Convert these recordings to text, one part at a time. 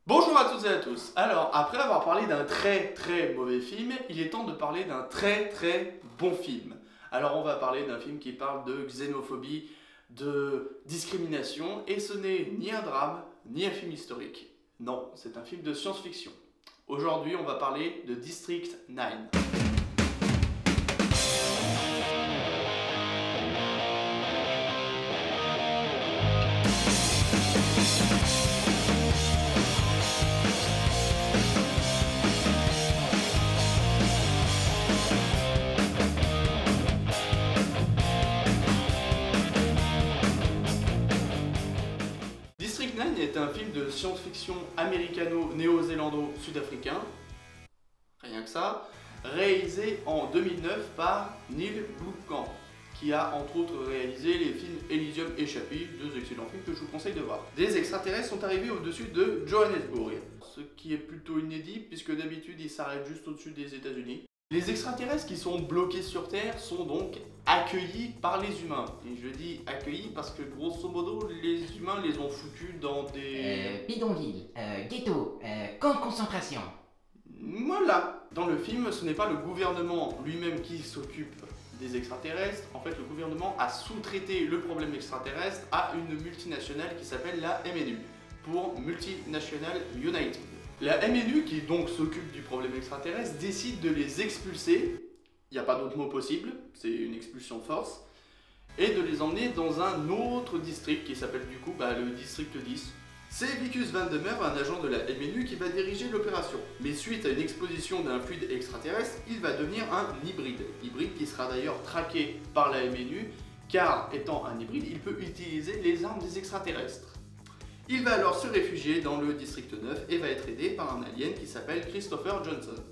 Bonjour à toutes et à tous. Alors, après avoir parlé d'un très mauvais film, il est temps de parler d'un très bon film. Alors, on va parler d'un film qui parle de xénophobie, de discrimination, et ce n'est ni un drame, ni un film historique. Non, c'est un film de science-fiction. Aujourd'hui, on va parler de District 9. District 9 est un film de science-fiction américano-néo-zélando-sud-africain, rien que ça, réalisé en 2009 par Neil Blomkamp, qui a entre autres réalisé les films Elysium et Chappie, deux excellents films que je vous conseille de voir. Des extraterrestres sont arrivés au-dessus de Johannesburg, ce qui est plutôt inédit puisque d'habitude ils s'arrêtent juste au-dessus des États-Unis. Les extraterrestres qui sont bloqués sur Terre sont donc accueillis par les humains. Et je dis accueillis parce que grosso modo, les humains les ont foutus dans des... Bidonville, ghetto, camp de concentration. Voilà. Dans le film, ce n'est pas le gouvernement lui-même qui s'occupe des extraterrestres. En fait, le gouvernement a sous-traité le problème extraterrestre à une multinationale qui s'appelle la MNU, pour Multinational United. La MNU, qui donc s'occupe du problème extraterrestre, décide de les expulser, il n'y a pas d'autre mot possible, c'est une expulsion de force, et de les emmener dans un autre district qui s'appelle du coup le district 10. C'est Vicus Van de Mer, un agent de la MNU, qui va diriger l'opération. Mais suite à une exposition d'un fluide extraterrestre, il va devenir un hybride. Hybride qui sera d'ailleurs traqué par la MNU, car étant un hybride, il peut utiliser les armes des extraterrestres. Il va alors se réfugier dans le district 9 et va être aidé par un alien qui s'appelle Christopher Johnson.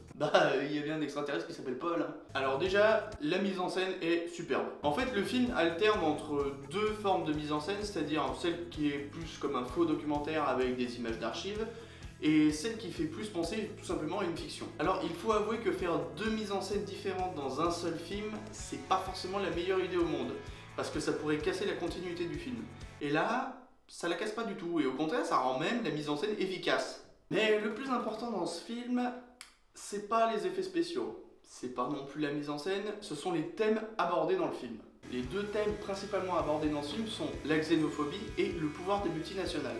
Il y a bien un extraterrestre qui s'appelle Paul. Alors déjà, la mise en scène est superbe. En fait, le film alterne entre deux formes de mise en scène, c'est-à-dire celle qui est plus comme un faux documentaire avec des images d'archives, et celle qui fait plus penser tout simplement à une fiction. Alors il faut avouer que faire deux mises en scène différentes dans un seul film, c'est pas forcément la meilleure idée au monde, parce que ça pourrait casser la continuité du film. Et là, ça la casse pas du tout, et au contraire, ça rend même la mise en scène efficace. Mais le plus important dans ce film, c'est pas les effets spéciaux, c'est pas non plus la mise en scène, ce sont les thèmes abordés dans le film. Les deux thèmes principalement abordés dans ce film sont la xénophobie et le pouvoir des multinationales.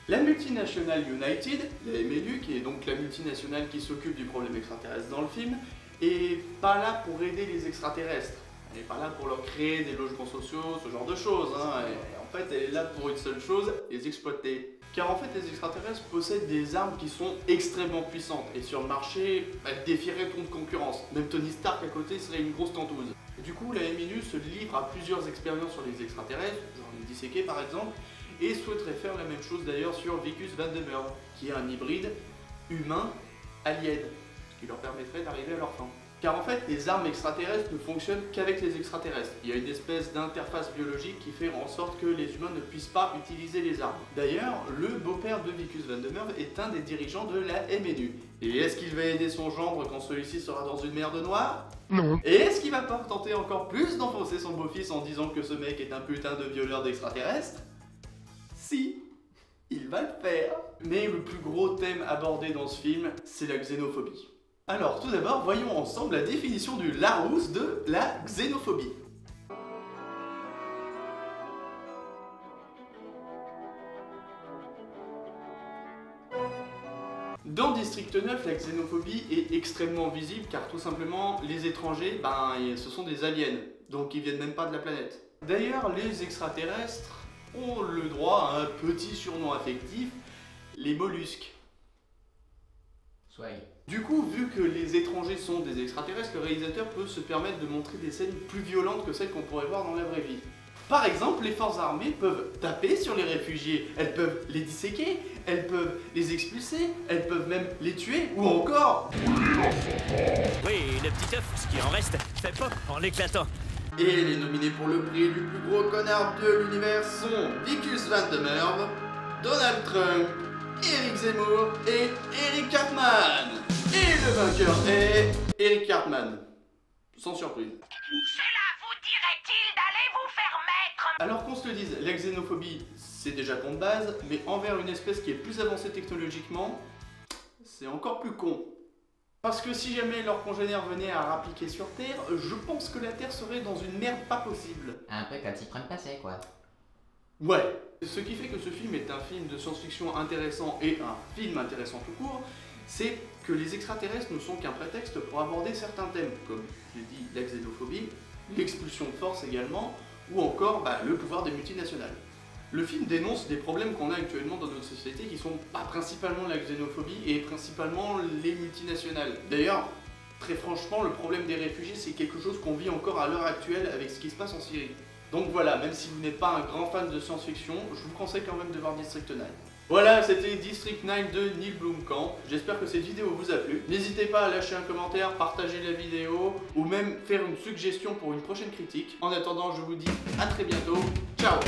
La Multinational United, la MNU, qui est donc la multinationale qui s'occupe du problème extraterrestre dans le film, est pas là pour aider les extraterrestres. Elle n'est pas là pour leur créer des logements sociaux, ce genre de choses. En fait, elle est là pour une seule chose, les exploiter. Car en fait, les extraterrestres possèdent des armes qui sont extrêmement puissantes. Et sur le marché, elles défieraient toute concurrence. Même Tony Stark à côté serait une grosse tentouse. Et du coup, la MNU se livre à plusieurs expériences sur les extraterrestres, genre les disséquer par exemple, et souhaiterait faire la même chose d'ailleurs sur Vicus Van de Mer, qui est un hybride humain-alien, ce qui leur permettrait d'arriver à leur fin. Car en fait, les armes extraterrestres ne fonctionnent qu'avec les extraterrestres. Il y a une espèce d'interface biologique qui fait en sorte que les humains ne puissent pas utiliser les armes. D'ailleurs, le beau-père de Vicus Van de Mer est un des dirigeants de la MNU. Et est-ce qu'il va aider son gendre quand celui-ci sera dans une merde noire? Non. Et est-ce qu'il va pas tenter encore plus d'enfoncer son beau-fils en disant que ce mec est un putain de violeur d'extraterrestres? Si, il va le faire. Mais le plus gros thème abordé dans ce film, c'est la xénophobie. Alors tout d'abord, voyons ensemble la définition du Larousse de la xénophobie. Dans District 9, la xénophobie est extrêmement visible car tout simplement les étrangers, ce sont des aliens, donc ils viennent même pas de la planète. D'ailleurs, les extraterrestres ont le droit à un petit surnom affectif, les mollusques. Soyez. Du coup, vu que les étrangers sont des extraterrestres, le réalisateur peut se permettre de montrer des scènes plus violentes que celles qu'on pourrait voir dans la vraie vie. Par exemple, les forces armées peuvent taper sur les réfugiés, elles peuvent les disséquer, elles peuvent les expulser, elles peuvent même les tuer, ou encore... Oui, le petit œuf, ce qui en reste, fait pop en éclatant. Et les nominés pour le prix du plus gros connard de l'univers sont Vicus Van de Mer, Donald Trump, Eric Zemmour et Eric Cartman. Et le vainqueur est Eric Cartman. Sans surprise. Cela vous dirait-il d'aller vous faire mettre? Alors qu'on se le dise, la xénophobie, c'est déjà con de base, mais envers une espèce qui est plus avancée technologiquement, c'est encore plus con. Parce que si jamais leurs congénères venaient à rappliquer sur Terre, je pense que la Terre serait dans une merde pas possible. Un peu comme si Trump passait, quoi. Ouais. Ce qui fait que ce film est un film de science-fiction intéressant et un film intéressant tout court, c'est que les extraterrestres ne sont qu'un prétexte pour aborder certains thèmes, comme je l'ai dit, la xénophobie, l'expulsion de force également, ou encore le pouvoir des multinationales. Le film dénonce des problèmes qu'on a actuellement dans notre société qui sont principalement la xénophobie et principalement les multinationales. D'ailleurs, très franchement, le problème des réfugiés, c'est quelque chose qu'on vit encore à l'heure actuelle avec ce qui se passe en Syrie. Donc voilà, même si vous n'êtes pas un grand fan de science-fiction, je vous conseille quand même de voir District 9. Voilà, c'était District 9 de Neil Blomkamp. J'espère que cette vidéo vous a plu. N'hésitez pas à lâcher un commentaire, partager la vidéo ou même faire une suggestion pour une prochaine critique. En attendant, je vous dis à très bientôt. Ciao!